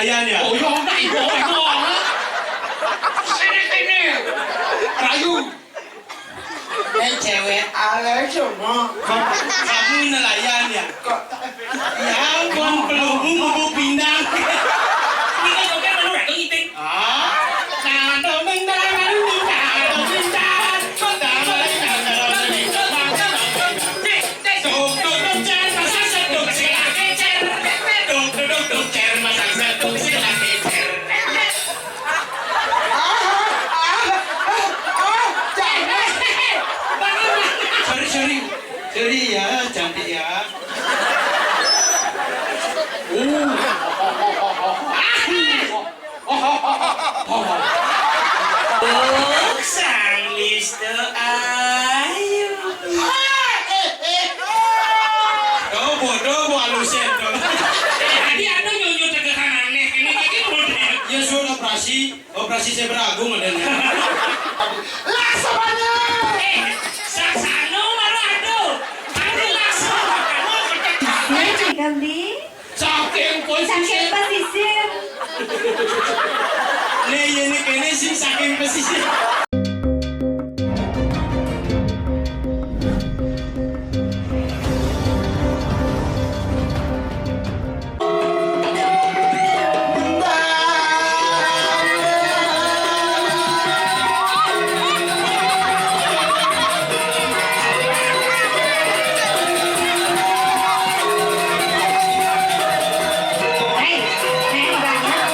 Ayan ya. Oh, yung na ibo ito. Sini. Rayu. Cewek ala cuma Kamu nelayan ya? Ya ampun, peluru mau pindang. Ini kan joget anu rek ngiting. Nado mendang, nado pindang. Sorry ya, cantik ya. Sang listo ayu. Bodoh mau halusin dong. Tadi anu nyunyu tegekan aneh ini model. Ya sudah operasi saya beragung adanya. lah semuanya Saksano maru adu. Adu langsung. Kali Saking sakit pesisir. Nih ini kayaknya sih saking pesisir. Hei, banyak.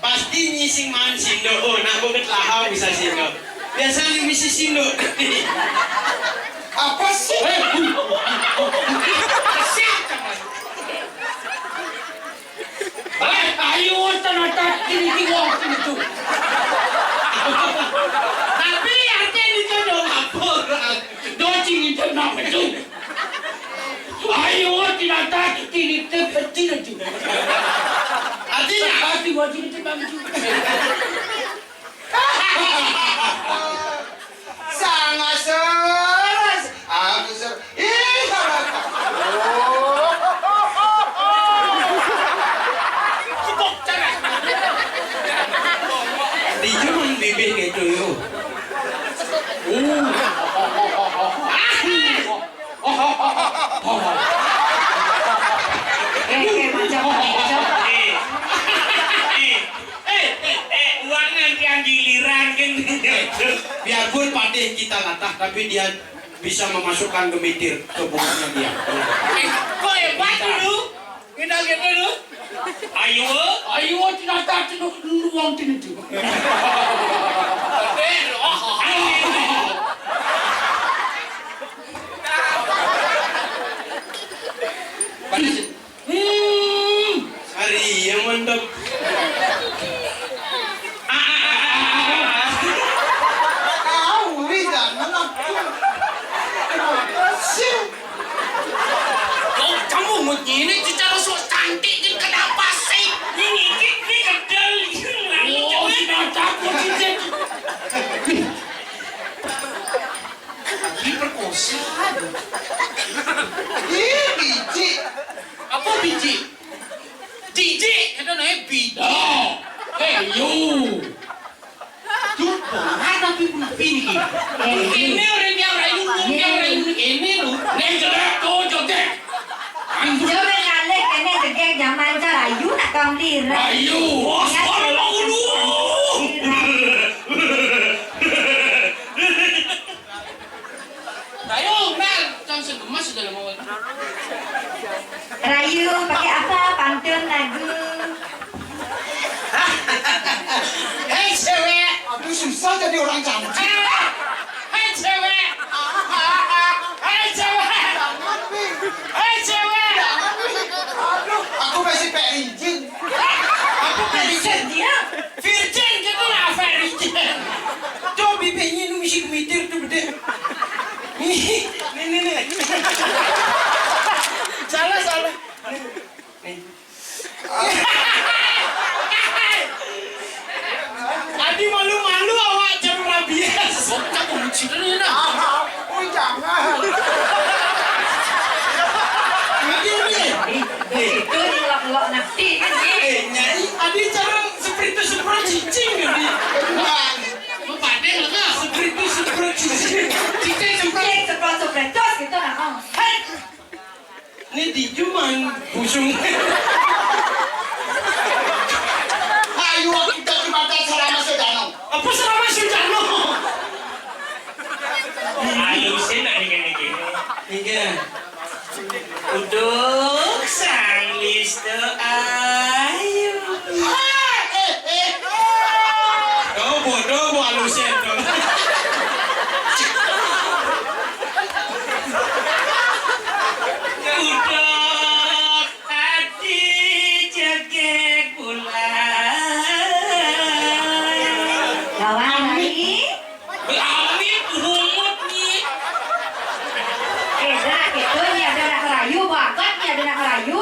Pasti nyising mancing do. Oh, nak buket lahau bisa sindo. Biasanya misi sindo. apa sih Ayo tenatak ini waktu itu. Tapi artinya itu dong apa? Dojing itu nama itu. Ayo tenatak ini terpencil itu. Artinya Hati wajib itu bangju. sangat seras aku ser di cuma bibir gitu yo. Kayak macam macam. Biarpun patih kita latah, tapi dia bisa memasukkan gemitir ke bunganya dia. Kok hebat lu? Kita gitu lu. Ayo tidak tahu lu uang itu. Hari yang mantap. Kau tidak menakut. Kenapa sih? Kamu mau ini secara sok cantik kan kenapa sih? Ini kedel. Oh, tidak takut sih. Diperkosa. Ih, biji. Apa biji? Jiji, itu namanya bida. You. Ada pipi. Ini orang yang rayu, ini lu. Nih jelek tuh joget. Jom ngalek kene degek zaman rayu nak kau lira. Rayu, sekolah lu. Rayu, Mel, jangan segemas sudah mau. Rayu pakai apa? Pantun lagu. Hei cewek, Aduh, susah jadi orang cantik. hei cewek, hei cewek, Jangan, Pi. hei cewek. Jangan, Pi. Aduh, aku masih perijin. Aku virgin, Dia. virgin kita lah virgin. Tuh bibirnya ini mesti gemitir tuh bede. Nih. Salah. Adi malu-malu awak jam rabies. Bocah kunci dulu dah. Oh, jangan. Itu ngelok-ngelok nanti kan ni. Nyai, Adi cara seperti cicing Adi. Jangan. Mau padeng lah kah? Seperti cicing. Cicing semprot. Cek seprat-seprat tos gitu nak kau. Ini di cuman busung. Ayo, kita cuma selama sedang. Apa selama Sujarno? Ayo sih nak ni. Iya. Untuk sang listo ayu. Kau bodoh bu alusen tuh. Untuk hati jegek bulan. Lawan lagi. Amit humut ni. Dah gitu ni ada nak rayu bakat ni ada nak rayu.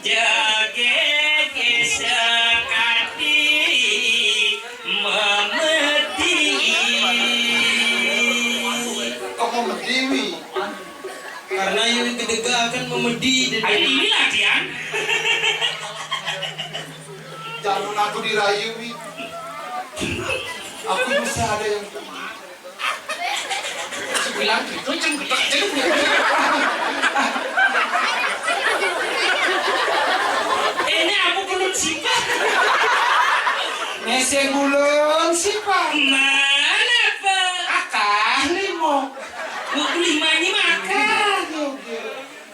Jegek sekati memedi. Kau mau mendiwi. Karena yang kedega akan memedi. Ini latihan. Jangan aku dirayu, Wi. Aku bisa ada yang Bilang gitu ceng gedek ceng. Ini aku perlu siapa? ngeseng gulung sih, Pak. Mana pak? Akah limo. Buku limanya makan.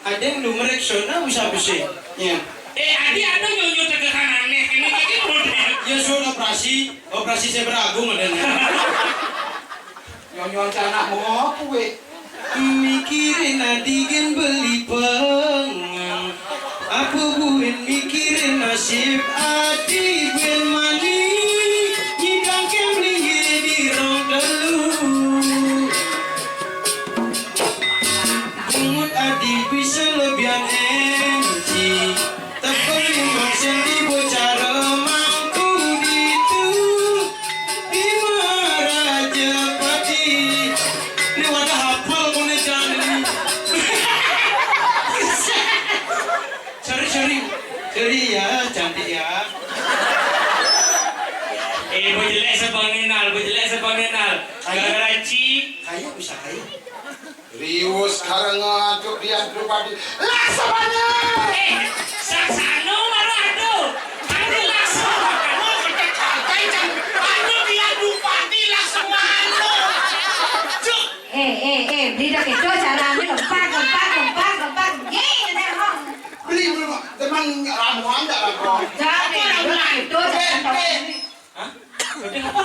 Ada yang lu mereksona bisa besi. Ya. Adi ada nyonyo tegakan aneh. Ini kayak model. Ya sudah operasi saya beragung adanya. Nyonya anak mau apa, Wi? Mikirin adigen beli pengang. Apa buin mikirin nasib adi ben mani. Nyidang kemlinggir di rong delu. Umut adi bisa lebihan enci. Terperimbang sendi bocah remangku gitu. Di Raja Pati. Ini wadah hafal kone jangan. Sorry ya, cantik ya. Bu jelek sepengenal. Gara-gara cik. Kaya bisa kaya. Rius sekarang ngaduk dia pribadi. Lah semuanya. Saksano baru adu. Adu langsung. Kamu kerja kagai jam. Adu dia bupati Itu caranya lompat. Gini deh, Hong. Beli belum? Teman ramuan enggak ramuan? Jangan itu jangan. Hah? Gede apa?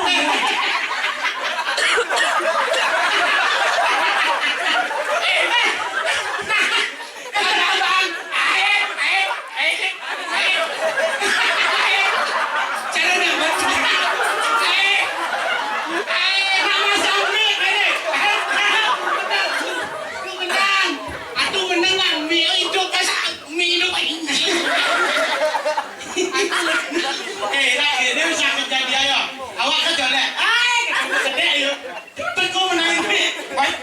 Dia bisa kejadian ayo. Awak kerja lek. Ketemu gede ayo. Teko menang ini. Baik.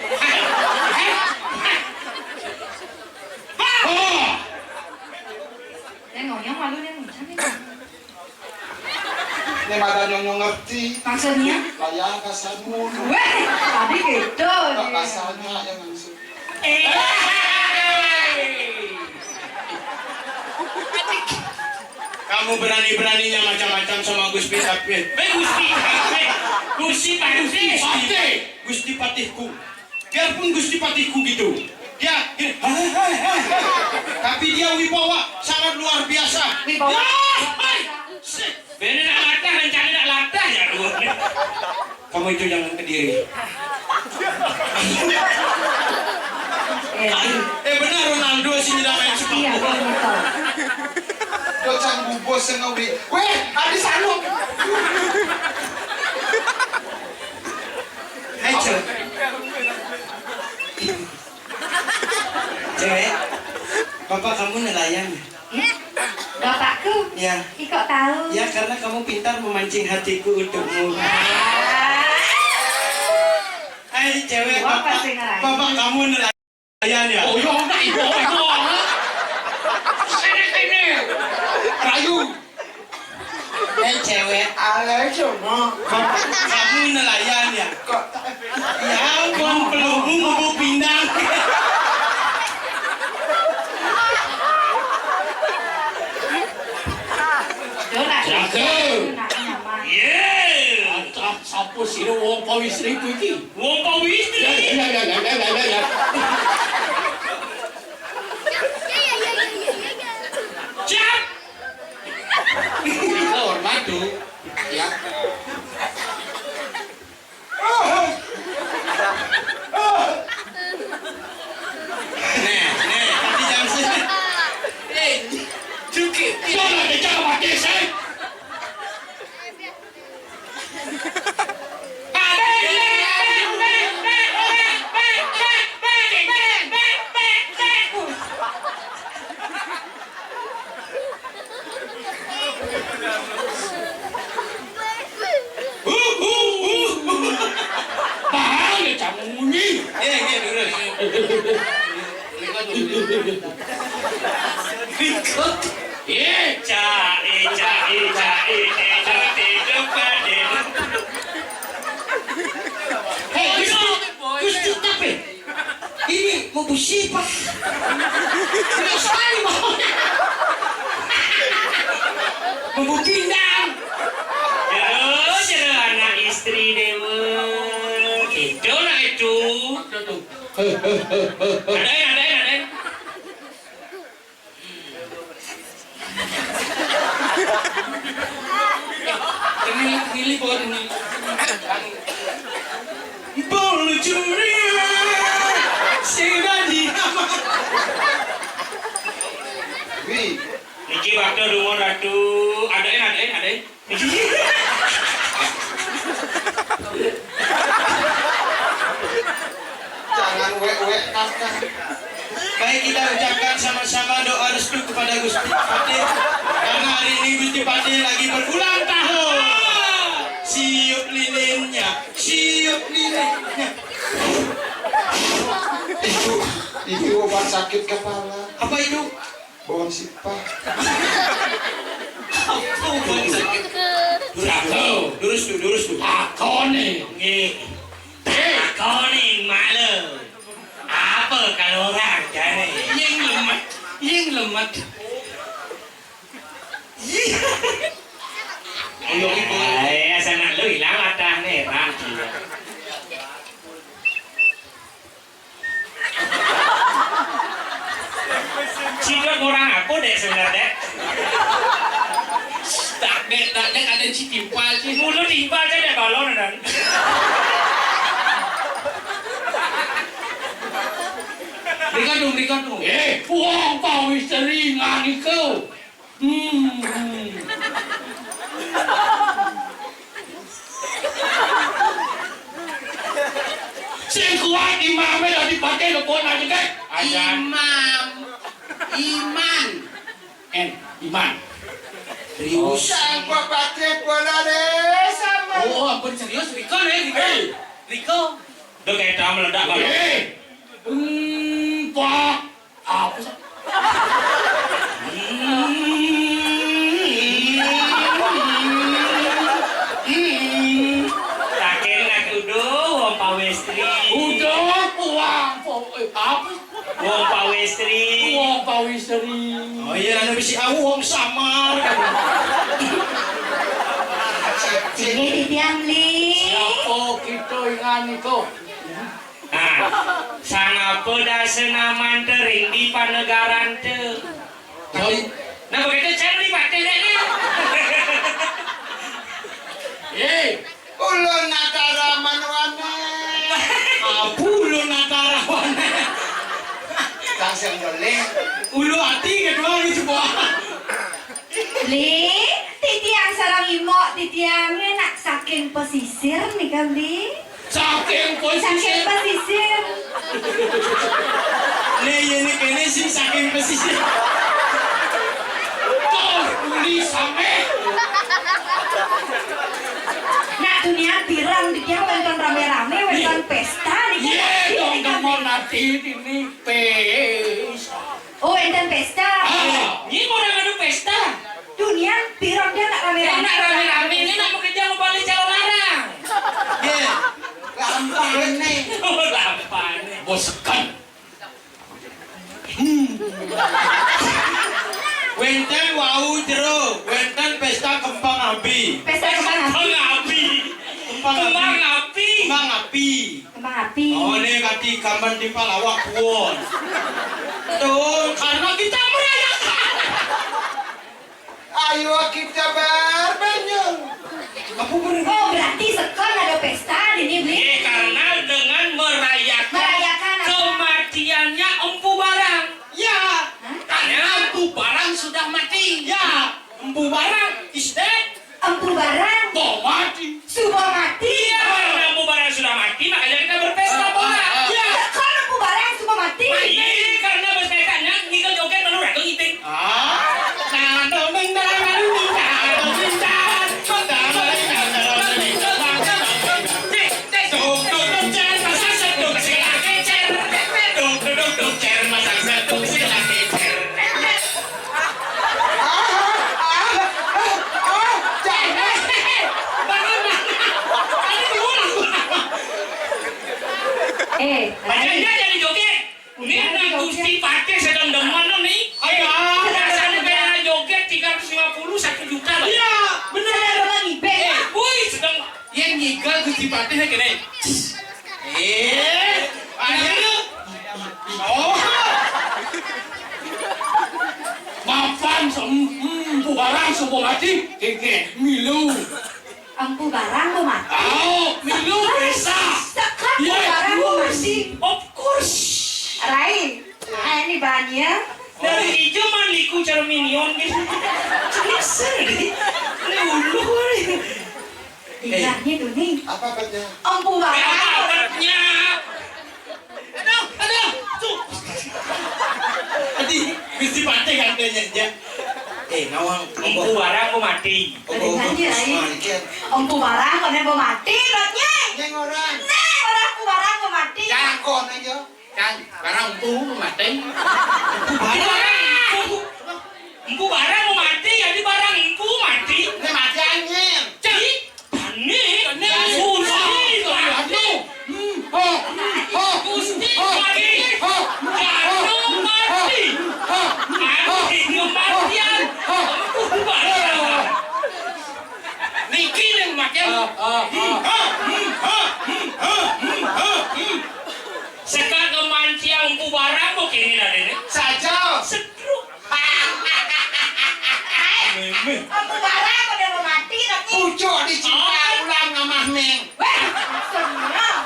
Oh. Nengoknya malu nih, Ini mata nyong ngerti. maksudnya? Layang kasarmu. Weh, tadi gitu. Tak kasarnya yang langsung. Kamu berani-beraninya macam-macam sama Gusti Sapir. Gusti Patihku. Biarpun Gusti Patihku gitu. Dia gini, tapi dia wibawa sangat luar biasa. Wibawa. Bener nak latah, rencana nak latah ya lu. Kamu itu jangan kediri. Benar Ronaldo sini dah main sepak Iya, bola. betul. Docang bubos sengawi. Weh, habis anu. Hai cewek. Cewek, bapak kamu nelayan. Bapakku, Ya, kok tahu? ya karena kamu pintar memancing hatiku untukmu. Hai cewek, Bapak bapak, sing nelayan. bapak kamu nelayan ya? Oh, yo nak ibu itu. Sini. Rayu. Hai cewek, Alay cuma. bapak kamu nelayan ya? Kok Ya ampun, pelukmu mau pindah. Donat. Jaga. Donat nyaman. Yeah. Siapa sih wong pawistri ku iki? Wong pawistri. Ya. Siap. Hormat tu. Ya. Nih, tapi jangan sini. Cukit. Jangan bicara pakai saya. Bahaya kamu bunyi. Lurus. Gusti tapi Ini mau bersifat. tidak sekali maunya. Mau pindang. Jero anak istri dewa. Itu lah itu. Ada. Ini buat ini. Bolu curiga. Sudah diaman. Wih, Niki waktu rumah ratu. Ada. jangan wek kakak. Baik kita ucapkan sama-sama doa restu kepada Gusti Patih. Karena hari ini Gusti Patih lagi berulang tahun. Siup lilinnya. Itu obat sakit kepala. Apa itu? Bawang sipah. Lurus tu. Aku nih malu. Apa kalau orang jadi yang lemah. Asal nak lu hilang latah nih, rangki. Sidot orang apa dek sebenarnya? Tak dek ada citimpal sih. Mulut timpal aja dek balon dan. Rika dong. Wong kau misteri ngani kau. Sing kuat imam dah dipakai lo pun aja kan? Iman. Serius. Sanggup pakai bola deh sama. Oh, ampun serius Riko nih, Riko. Udah kayak tak meledak kalau. Pak. Apa sih? Rakyat nak udah, wong pawestri. Udah, uang. Apa? Wong pawestri. Oh iya, anu bisi wong samar. Sige titiang li. Siapa kita ingani kau? Nah, sangapa dah senaman tering di panegaran tu. Nah begitu cari pakai ni. Ulun natara manwane. Apulo natarawan. Langsung dole. Ulu hati kedua ni coba. Li, titiang sarang imo, titiangnya nak saking pesisir nih kan Li. Saking Saking pesisir. Ini kene sing saking pesisir. Uli sampai. Nak dunia pirang titiang wonton rame-rame wonton pesta nih kan. Dong mau nanti ini pesta. Oh, wonton pesta. Ini orang ada pesta. Dunia pirang dia nak rame-rame. Nak rame-rame ini nak bekerja mau balik calon larang. Ye. Lampan nih. Lampan. Boskan. Wenten wau jero, wenten pesta kembang api. Pesta kembang api. Kembang api. Kembang api. Kembang api. Oh, ini kati gambar di palawak kuon. Tuh, karena kita merayakan. Ayo kita berbanyak. Aku bener. Oh, berarti sekarang ada pesta di sini, Bli. Karena dengan merayakan Merayakan apa? kematiannya Empu Barang. Ya, Karena Empu Barang sudah mati. ya. Empu barang is dead. Empu barang Mau mati. sudah mati. Karena Empu Barang sudah mati, makanya kita berpesta bola. Ya. Sekarang empu barang sudah mati. Iya, karena berpestanya ngikut joget lalu datang iting. Bajanya jadi joget. Ini anak Gusti Pate sedang demen nih. Ayo. Rasanya kayak joget 350 1 juta loh. Iya, Bener ada lagi bek. Woi, sedang yang nyigal Gusti Pate saya kira. ayo. Oh. Mapan Empu Barang semua mati. Keke milu. Empu barang mau mati. Milu pesta. Sekarang empu barang mau mati. Of course. Rai, ini banyak. Dari hijau mandiku cara minion gitu. Biasa deh. Ini ulu nih. Tinggalnya tuh nih. Apa katanya? Empu barang. Kabarnya. Aduh, tuh. Tadi Gusti Pate katanya aja. Nawang. Empu Barang mau mati. Empu barang kena mau mati, lotnya. Yang orang. Nih, orang empu barang mau mati. Jangkon aja. Barang empu mau mati. Empu Barang mau mati, jadi barang empu mati. Ini mati angin. Jadi, Tani, susah itu. Gusti mati. Jatuh mati. Mati kematian. Empu Barang. Niki yang mati. Sekarang kemancian Empu Barang kok ini ada ini. Saja. Setruk. Aku barang udah mau mati tapi. Pucuk dicinta ulang ngamah neng. Weh, senang.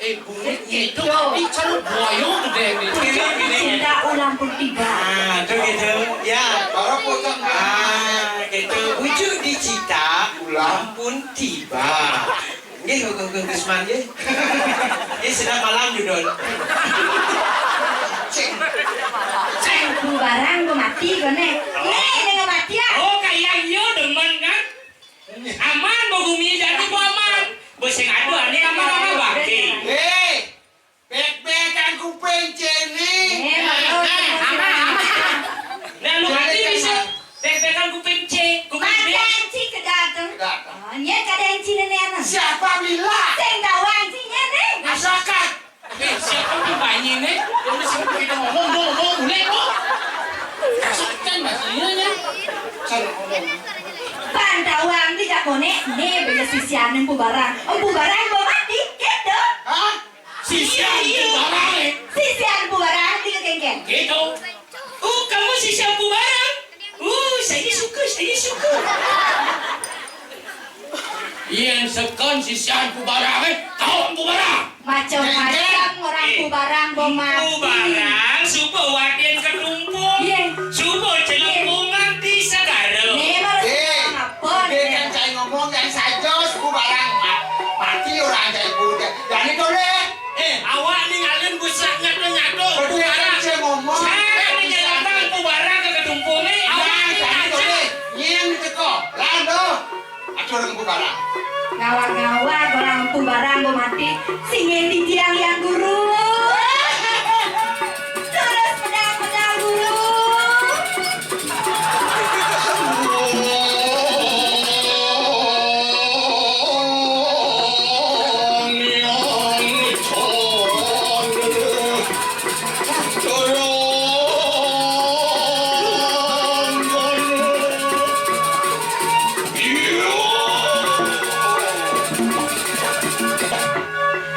Bungit itu tadi cerut boyo gede nih. Cinta ulang pun tiba. Nah, tuh gitu. Ya. Baru pucuk Gitu. Wujud dicita, ulang pun tiba. Nggih, Kang Kusman nggih. Ini sedang malam judul. Aku barang mau mati kene. Dengan mati ya. Oh kayak yo demen kan? Aman mau bumi jadi ku aman. Boseng adu ane aman bangke. Bek-bekan ku pencen nih. Nah lu nanti bisa bek-bekan ku pence, ku pence. Madanci kedatang. Nya kadang cina nena. Siapa bilang? Sing gawang cinya nih. Masyarakat. Siapa tuh banyi nih? Yang mesti kita ngomong boleh kok. Kan maksudnya Pantawang tidak konek. Nih bela sisian empu barang. Empu barang mau mati gitu. Hah? sisian itu barang. Sisian empu barang tiga kengkeng. Gitu. Kamu sisian ku barang. Saya suka. Yang sekon sisian ku barang, kau ku barang. Macam-macam orang empu barang mau mati. Ku barang, supo waden ketumpung. Iya. Supo celengkungan di segara. Nih baru apa Dia nih? kan saya ngomong yang saja ku barang mati orang saya budak. Dan itu deh. Awak ninggalin busak nyatu-nyatu. Ku Berdua barang. saya ngomong. Saya ini jalan ku barang ke ketumpung ni. Awak Dan itu ninggalin. deh. Yang teko. Lando. Aku orang ku barang. Ngawak-ngawak orang empu barang mau mati. Singin di tiang yang guru. Terus pedang-pedang guru.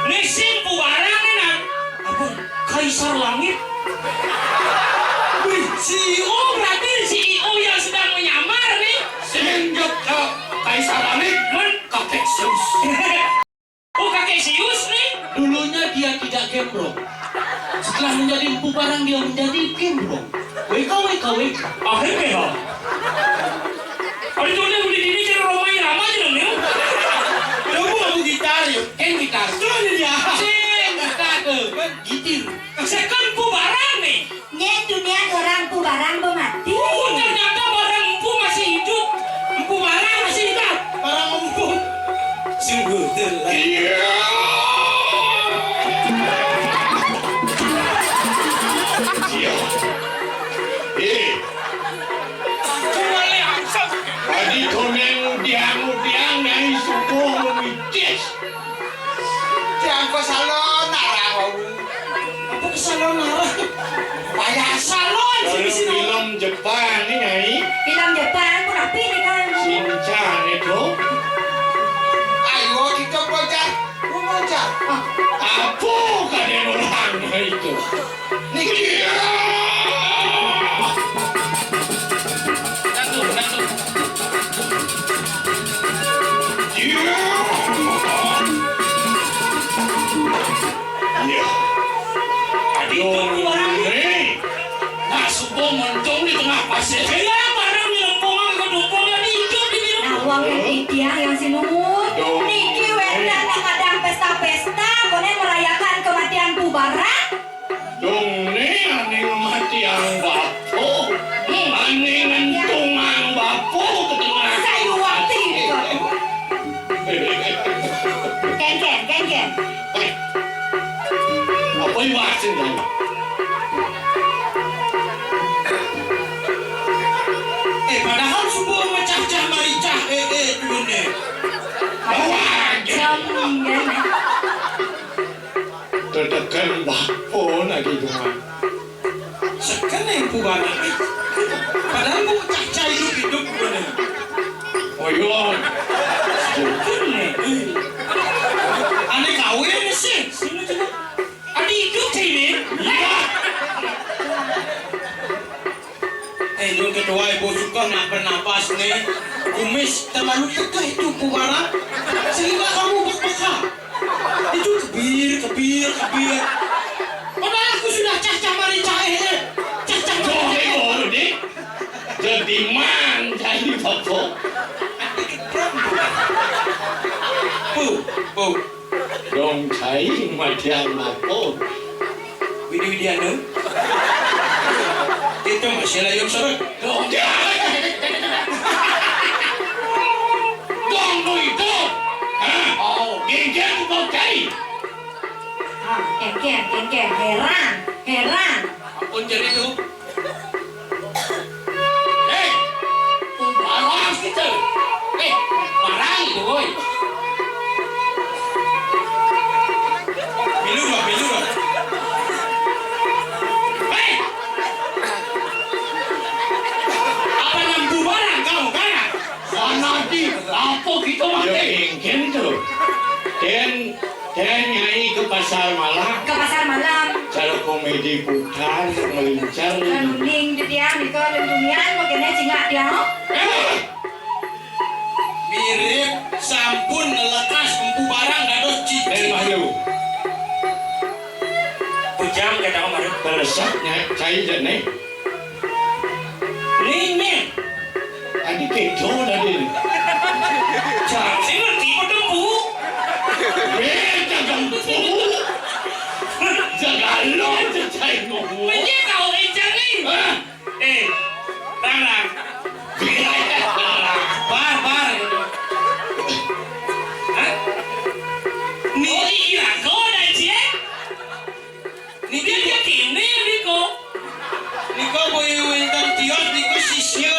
Nisim ku barang ni nak. Apa? Kaisar langit. Wih, CEO berarti CEO yang sedang menyamar nih. Senjak Kaisar langit men kakek Zeus. Kakek Zeus nih. Dulunya dia tidak gembrong. Setelah menjadi empu barang dia menjadi gembrong. Weka. Akhirnya. Ada tuh dia beli diri jadi Romai Rama aja nih. Kamu mau gitar yuk? Kan gitar. Tuh dia. Sing gitar ke. Gitir. Second ku barang nih. Nya dunia orang empu barang mau mati. Ternyata barang empu masih hidup. Empu barang masih hidup. Para ngumpul. Sungguh telah. Kembali angsang. Tadi komeng udiang dari suku memitis. Jangan kau salon narang. Apa kesalahan arah? Payah Salon Kalau sini. film Jepang ini nyai, Film Jepang pun api nih kan. Shinchan itu, Ayo kita belajar. Belajar. apa kalian orangnya itu? Niki. Satu. Ya. Tadi itu ku barang nih. Masuk bom mencong di tengah pasir. Saya barang di lempungan ke dumpungnya di hidup di biru. Nawang yang di tiang yang sinumut. Dong. Niki wendan nak kadang pesta-pesta. Konen merayakan kematian empu barang. Dong nih aning mati ang bapo. Nih. Aning ngentung ang bapo ke tengah. Saya waktu itu. Kengken. Apa yang wasin kan? Padahal subuh macam-macam maricah dulu nih. Macam kan. Tertekan bapo lagi cuma. Sekarang yang ku barang. Padahal mau cacah hidup dulu nih. Oh iya. Aneh kawin sih. Ada hidup sini. Itu ketua ibu suka nak bernapa nih, kumis terlalu tegak itu Pumarang, sehingga kamu bek-beka. Itu kebir. Padahal aku sudah cacah mari cahe, cacah Jodoh jadi man jadi bapak. Bu, Dong cai macam apa? Widi-widiana. Itu masih layung sorot. Dong lu itu. Oh, geng kau cai. Engken, heran. Ampun jadi tu. Barang kita. Barang itu, boy. Bilu lah. Apa nampu barang kau kan? Nanti apa kita mati? Geng tu. Dan nyai ke pasar malam. Ke pasar malam. Kalau komedi putar melincar. Laluning dia niko lendunian makanya cingak dia. Mirip sampun lekas empu barang dados Dan cici. malu. Pujam kata kamu ada. Beresapnya cai dan nih. Nih. Tadi kejo tadi. Jangan sih ngerti pada bu. Jangan bu. Jangan lo cai ngobu. Menyek kau encang nih. Rang. Bar. Oh iya, kau ada cie. Dia kini Niko. Niko boy winter tios niko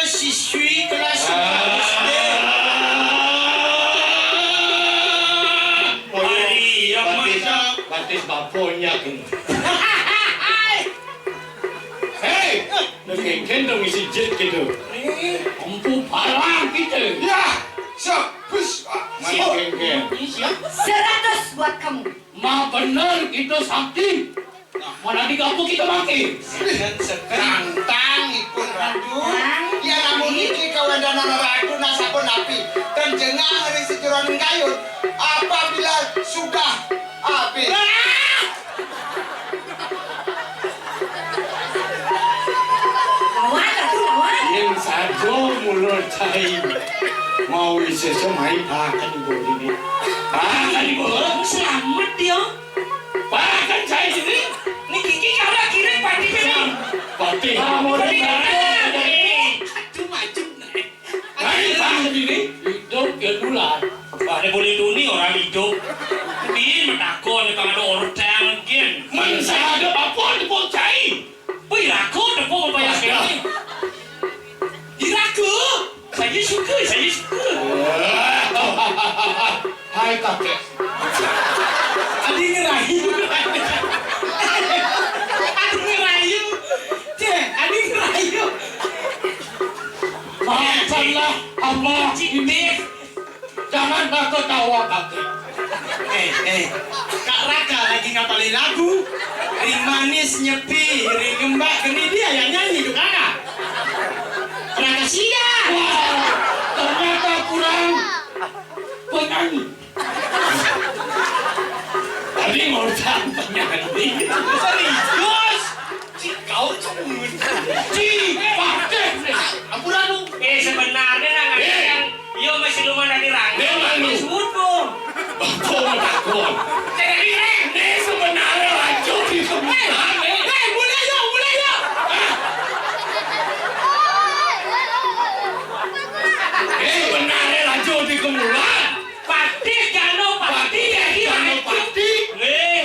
siswi kelas 4 SD. Batis baponya kan. Hei, nak dong isi jet gitu. Empu parang kita. Ya, siap. Push. Mari geng. 100 buat kamu. Ma benar kita sakti. Mana di kampung kita mati. Tantang ikut radu. Ya namun iki kawendanan radu nasabun api. Dan jengah hari sejuran kayut. Apabila sudah habis. Lawan. Yang saja mulut cai. Mau isi semai pakan ini. Pakan Selamat dia. Pakan cai ini. Nih Kiki kau dah kirim padi ni. Pati. Macam ni. Hai pakan ini. Hidup ke bulan. Ada boleh duni orang hidup. Biar menakon kalau ada orang gen. Mansa ada apa di pun cai. Wih raku ada pun bayar sekali. Diraku. Saya suka. Hai kakek. Adi ngerayu. Maafkanlah Allah ini. Jangan takut tawa kakek. Kak Raka lagi ngapalin lagu. Ring manis nyepi, ring gembak geni dia yang nyanyi tuh kakak. Raka sia. Wow, ternyata kurang penyanyi. Tadi ngorban penyanyi. Serius. Kau cemut. Pakde. Ampun lu. Sebenarnya yang yo masih lumayan di rang. Dia malu. Sebut pun. Bapak takut. Ini sebenarnya hancur di kemudian. Mulai yo. Sebenarnya hancur di kemudian. Pati jano pati jadi Pati.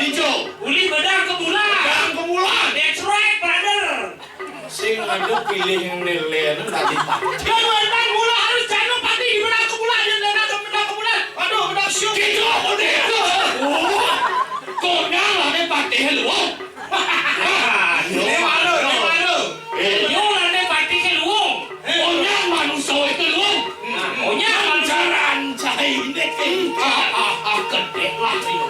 Hijau. Uli bedang ke bulan. Yang kemudian. That's right, brother. Sing ada pilih yang nilai tadi pati. Kan mula harus jano pati di bedang ke bulan dan bedang ke bulan. Aduh, bedang syuk. Gitu udah. Kau nyala deh pati hello. Ini malu. Yo lane pati ke luong. Pokoknya manusia itu lu. Pokoknya Lancaran cahaya ini. Gede lah itu.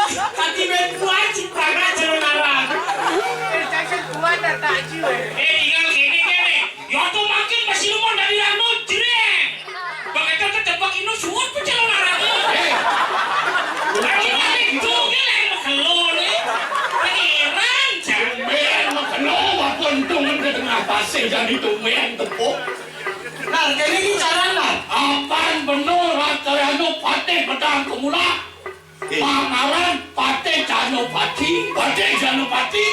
Hati ben kuat ciprana jalan arah. Tinggal gini kene. Ya tuh makin masih lumon dari rano jreng. Begitu ketebak ini suwut pecelon arane. Lagi itu gini makelon nih. Lagi rancang. Men makenong mapuntungan ke tengah pasir jadi tumen tepuk. Nah, kene iki carana. Apan bener acaranya pate pedang kemula. Pangaran pate Janopati. Pate Janopati.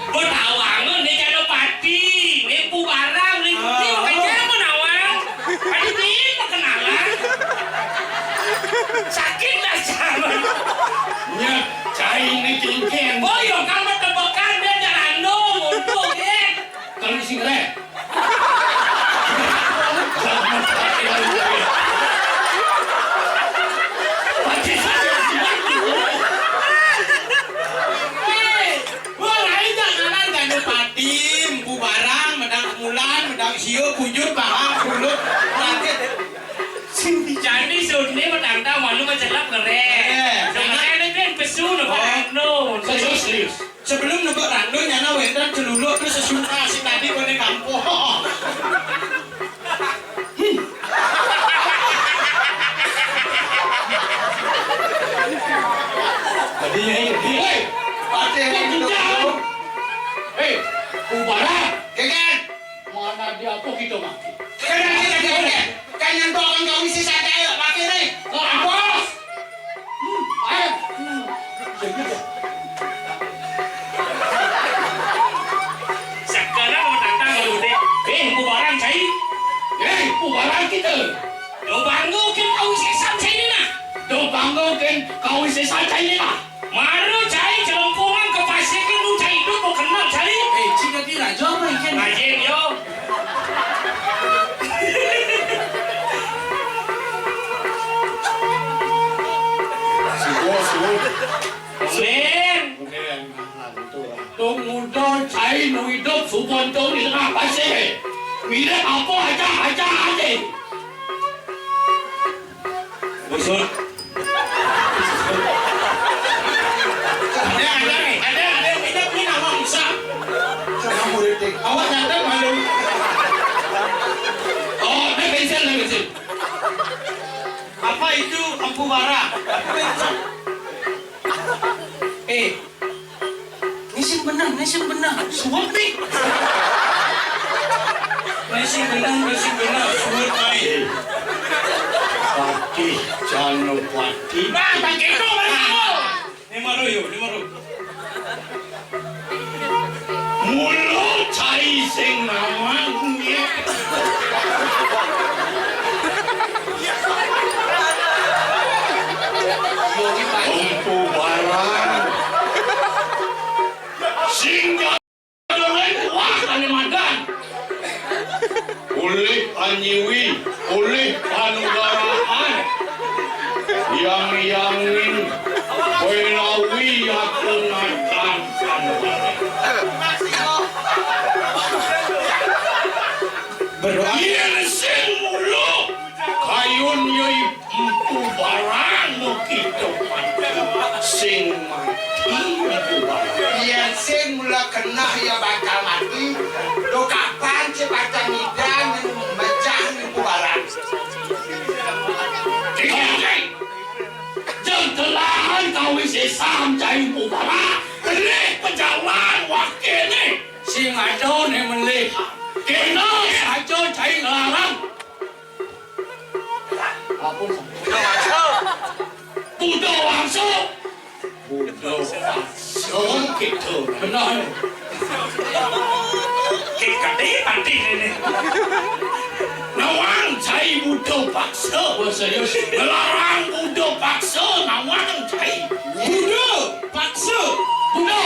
Betawangan nih Janopati. Nipu barang nih. Ini makanya menawang. Aduh ini kenalan. Sakit lah sama. Nya cai ini cengkeng. Oh iya kamu tebakan dia jalan dong untuk ya. Kalau sing re. Siyo bujur bahang sulut langit. Jadi sunni menantang malu mencelap keren. Karena ini kan pesu nopo rando. Serius. Sebelum nebak rando nyana wendran celuluk terus sesuka si tadi kone kampung. Tadinya ini. Pati Jangan. Kubara. Keken. Mana dia kok gitu maki? Keken. Kanyan to kan kau isi sadai pakai nih. Bos. Ayo. Sekarang menantang malu deh. Kubaran cai. Kubara kita. Do banggo kan kau sesam cai ni nak. Do banggo kan kau isi saja ini lah. Maru cai celompongan ke pasir kan lu cai itu mau kenal cai. Jika tidak jawab mungkin. Rajin yo. Men. Tung muda cai nu hidup subonto di tengah pasir. Mirip apa aja. Busur. Ada yang tidak punya nama Musa. Sama murid dik. Awak datang malu. Oh, betul. Apa itu lampu bara? Nising benang. Suap nih. Nising benang. Suap nih. Pati Janopati. Nah, pakai itu kamu. Lima royo. Mulu cai sing namanya. Lampu barang. Singga dengan wah kalimantan. Oleh anyiwi, oleh panugaraan. Yang ingin Wenawi akan akan Berdoa. Yang sing mulu kayun yoi empu barang begitu sing mati empu barang. Yang sing mula kena ya bakal mati. Do kapan cepat ngidan mecah ni barang. Jentelahan kau isi samcai empu barang. Kene pejalan wakil ni. Sing ado nih melihat. Kena saja cai larang. Apa Budo wangso. Gitu. Benar. Kita deh panti ini. Nawang cai budo paksa. Serius. Melarang budo paksa. Nawang cai. Budo paksa. Budo.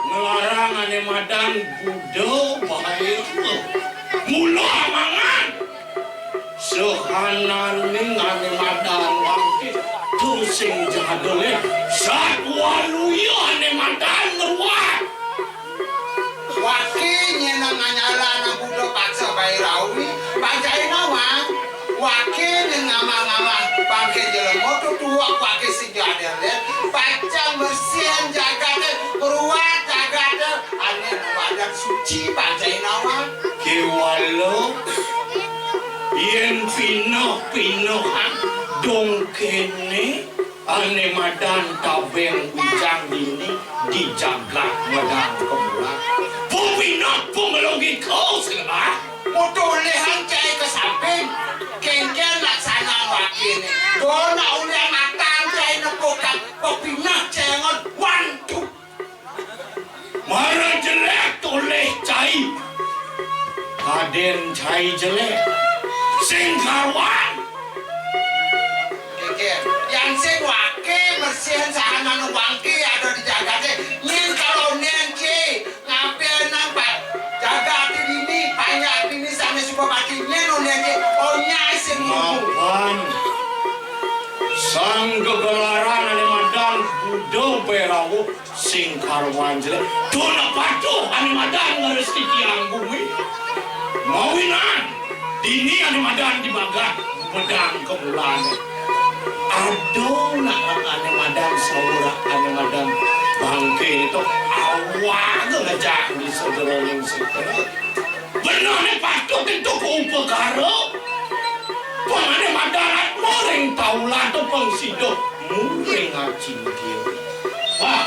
Melarang ane madang budo bahaya. Mula amangan. Sehanan ning ane madang wangke. Tu sing jadole. Satwaluyo ane madang ngeruat. Wakilnya nang nganyala nang budo paksa bayi rawi. Bajai nawang. Wakilnya ngama-ngama. Bangke jelemo tu tua wakil si jadele. Pacang bersihan jagatnya. Peruat jagatnya. Ane wadah suci. Cipacai nawan. Kewalo yen pino-pinohan dong kene ane madan tabeng ujang ini dijaga madang kemulan pupinot pumelogi kau segala Mutulihan cai ke samping. Kengken laksana wakini. Dona ulian matang cai nepukan. Pepinah cengon wantu. marah jelek oleh cai Aden cai jelek sing kawan Kengken. Yang sing wake bersihan sahana wangki ada di jaga cai. Nyen kalau nyen cai. Ngapain nampak. Jaga hati dini. Banyak dini sana suka mati. Nyen nyen cai. Oh nyai sing ngomong. mapan sang kegelaran ane madang budo perawu sing karwan jelek dona patuh ane madang ngares tiang bumi mawinan dini ane madang dibagat medang kemulan aduh nak ane madang saura ane madang bangke itu awak ngejak di sederoling sekedar benar ane patuh itu upegaro pangane madarat moreng taulan to pangsido mureng acing dia wah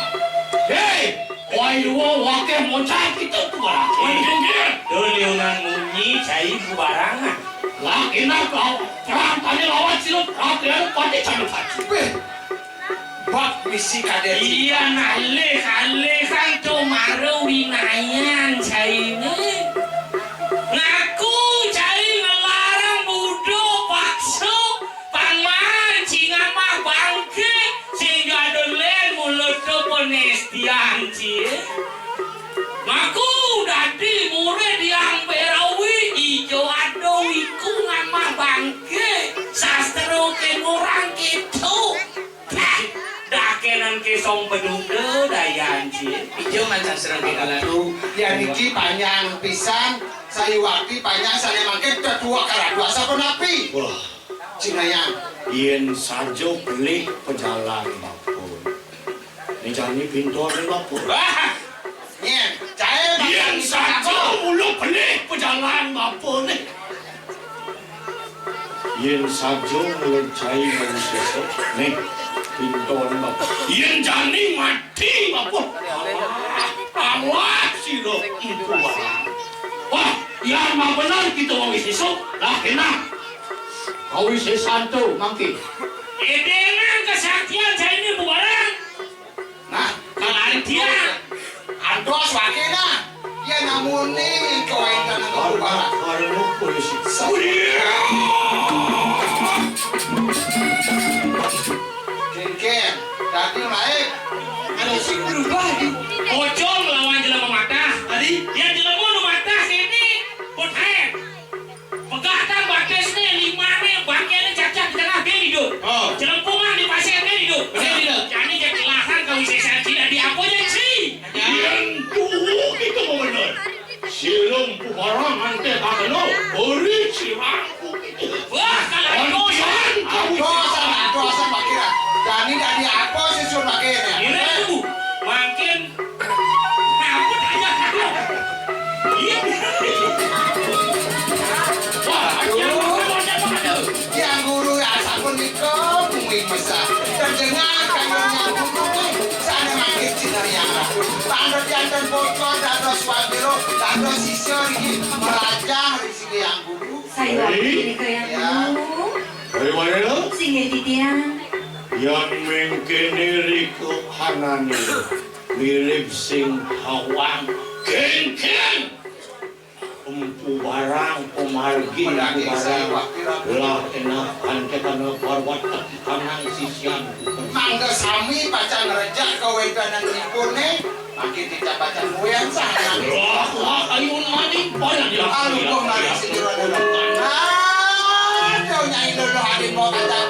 hei oi luo wake moncak kita tu barang anjing Doliunan munyi cai bubarangan. laki nak kau perang tanya lawan silut laki nak pati cari pati Bak misi kadet. Iya nalih kan to maru winayan cai ne. Ngaku cai ngelarang budo pakso pangmancing ama bangke sehingga dolen mulut to penestian cie. Ngaku dadi murid yang berawi ijo ado iku ngama bangke sastro ke murang gitu. Dakenan ke song penude dayan cie. Ijo man sastra ke Tuh, ya niki panjang pisan, saya waktu panjang saya makin kedua kali dua sapu napi. wah Cinayang, yen sajo beli pejalan bapun ni jani pintu ni bapun Wah, nyen, saya yen sajo mulu beli pejalan bapun yen sajo melecai manusia nih pintu ni bapun yen jani mati bapun awas sih lo itu barang wah yang mah benar kita mau isi lah kena kau isi santu mangki edengan kesaktian cai ini bubarang. nah, Kalau dia andos wakina, ya namun nih kawaitan yang keluar. karena polisi Kengken, tadi naik, Ada sih berubah di. pocong lawan jelema mata. Tadi Dia jelema nu mata sini potahe. Pegatan bakesne limane bangkene cacak di tengah beli do. Oh. Jelempungan di pasir beli do. Beli do. Jadi jadi lahan kau sesa tidak di aponya sih. yang tuh itu benar silam pubarang ante kakeno beri sirangku Wah, kalau dosa. andosan makira. Dani dari apa sih sur makirnya? Ini tuh makin ngaput aja kado. Iya. Wah, jangan. Yang guru asal pun nikah, bumi besar. Terdengar kayaknya guru sana makin sinar yang aku. Tanda jantan bocor, tanda swabiro, tanda sisir ini melajah di sini yang guru. Saya ini kayak dulu. bagaimana Singgih titian. yang mengkene riko hanani mirip sing hawang ken empu barang pemargi Pedaging barang saya, lah enak ante kana parwat kanang sisian Mangga sami pacar ngerejak kewedanan nipurne, makin dicapacan moyang sana. wah ayun mani pala dia Alu kong nari sindiran. Ah, kau nyai lolo hadin mau kata